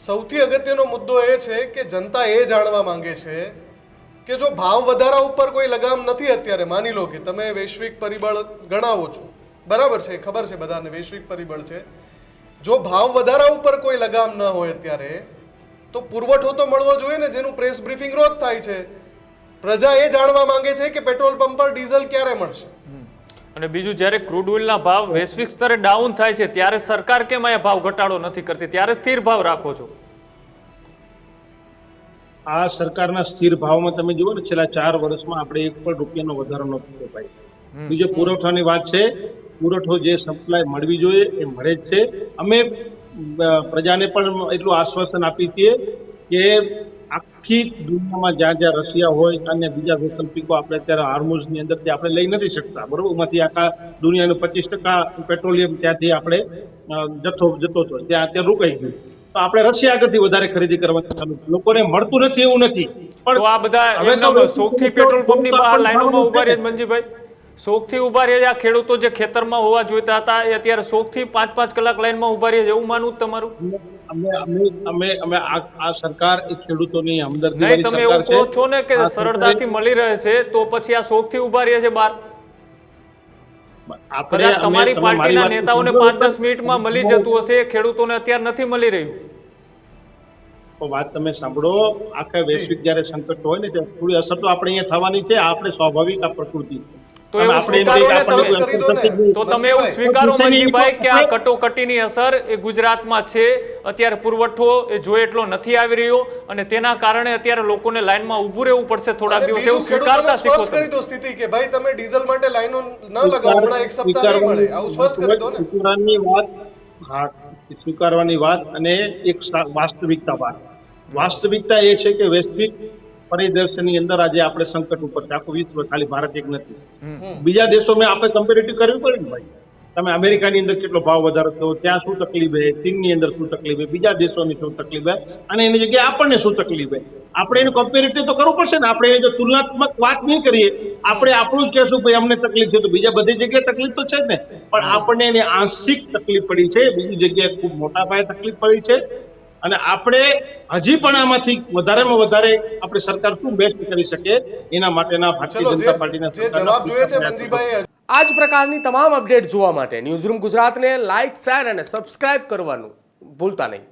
સૌથી અગત્યનો મુદ્દો એ છે કે જનતા એ જાણવા માંગે છે કે જો ભાવ વધારા ઉપર કોઈ લગામ નથી અત્યારે, માની લો કે તમે વૈશ્વિક પરિબળ ગણાવો છો, બરાબર છે, ખબર છે બધાને વૈશ્વિક પરિબળ છે, જો ભાવ વધારા ઉપર કોઈ લગામ ન હોય અત્યારે તો પુરવઠો તો મળવો જોઈએ ને, જેનું પ્રેસ બ્રીફિંગ રોજ થાય છે. પ્રજા એ જાણવા માંગે છે કે પેટ્રોલ પંપ પર ડીઝલ ક્યારે મળશે. અને બીજું, જ્યારે ક્રૂડ ઓઇલના ભાવ વૈશ્વિક સ્તરે ડાઉન થાય છે ત્યારે સરકાર કેમ અહીંયા ભાવ ઘટાડો નથી કરતી, ત્યારે સ્થિર ભાવ રાખો છો? આ સરકારના સ્થિર ભાવમાં તમે જુઓ ને, છેલ્લા 4 વર્ષમાં આપણે ₹1 પણ વધારો નથી થયો ભાઈ. બીજો પુરવઠાની વાત છે, પુરવઠો જે સપ્લાય મળવી જોઈએ એ મળે જ છે. અમે પ્રજાને પણ એટલું આશ્વાસન આપી છીએ કે આખી દુનિયામાં જ્યાં જ્યાં રશિયા હોય અને બીજા વૈકલ્પિકો આપણે અત્યારે હાર્મુઝની અંદરથી આપણે લઈ નથી શકતા, બરોબર, એમાંથી આખા દુનિયાનું 25% પેટ્રોલિયમ ત્યાંથી આપણે જથ્થો જતો હતો, ત્યાં રોકાઈ ગયું. તો આપણે રશિયા આગળથી વધારે ખરીદી કરવાનું ચાલુ, લોકોને મળતું નથી એવું નથી, પણ આ બધા શોખથી પેટ્રોલ પંપની બહાર લાઈનોમાં ઉભા રહે મંજીભાઈ, શોખથી ઉભા રહે. આ ખેડૂતો જે ખેતરમાં હોવા જોઈતા હતા એ અત્યારે શોખથી 5-5 કલાક લાઈનમાં ઉભા રહે, એવું માનવું તમારું? અમે આ સરકાર એ ખેડૂતોની હમદર્દી નહીં, તમે એવું કહો છો ને કે સરળતાથી મળી રહે છે, તો પછી આ શોખથી ઉભા રહે છે બહાર? તમારી પાર્ટીના નેતાઓને 5-10 મિનિટમાં મળી જતું હશે, ખેડૂતોને અત્યારે નથી મળી રહ્યું. વાત તમે સાંભળો, આખા વૈશ્વિક જયારે સંકટ હોય ને ત્યારે થોડી અસર તો આપણે અહીંયા થવાની છે, આપણે સ્વાભાવિક આ પ્રકૃતિ. તો તમે એવું સ્વીકારો મંજીભાઈ કે આ કટોકટીની અસર એ ગુજરાતમાં છે, અત્યારે પુરવઠો એ જોઈએ એટલો નથી આવી રહ્યો અને તેના કારણે અત્યારે લોકોને લાઈનમાં ઊભું રહેવું પડશે થોડાક દિવસ, એવું સ્વીકારતા શીખો. કરી દો સ્થિતિ કે ભાઈ તમે ડીઝલ માટે લાઈનો ન લગાવો, હમણાં એક સપ્તાહ નહીં મળે, આવું સ્પષ્ટ કરી દો ને. સ્વીકારવાની વાત અને એક વાસ્તવિકતા એ છે કે વૈશ્વિક પરિદર્શનની અંદર આજે આપણે સંકટ ઉપર છે, આખું વિશ્વ, ખાલી ભારત એક નથી. બીજા દેશોમાં આપણે કમ્પેરેટિવ કરવી પડે ને ભાઈ. તમે અમેરિકાની અંદર કેટલો ભાવ વધારો થયો, ત્યાં શું તકલીફ છે, ચીનની અંદર શું તકલીફ છે, બીજા દેશોની શું તકલીફ છે, અને એની જગ્યાએ આપણને શું તકલીફ છે, આપણે એનું કમ્પેરેટિવ તો કરવું પડશે ને. આપણે જો તુલનાત્મક વાત નહીં કરીએ, આપણે આપણું જ કહેશું ભાઈ અમને તકલીફ છે, તો બીજા બધી જગ્યાએ તકલીફ તો છે જ ને. પણ આપણને એની આંશિક તકલીફ પડી છે, બીજી જગ્યાએ ખૂબ મોટા પાયે તકલીફ પડી છે, અને આપણે હજી પણ આમાંથી વધારેમાં વધારે આપણે સરકાર શું બેસ્ટ કરી શકે એના માટેના ભારતીય જનતા પાર્ટીના જવાબ જોઈએ છે મંજીભાઈ. આ જ પ્રકારની તમામ અપડેટ જોવા માટે ન્યૂઝરૂમ ગુજરાતને લાઇક, શેર અને સબસ્ક્રાઇબ કરવાનું ભૂલતા નહીં.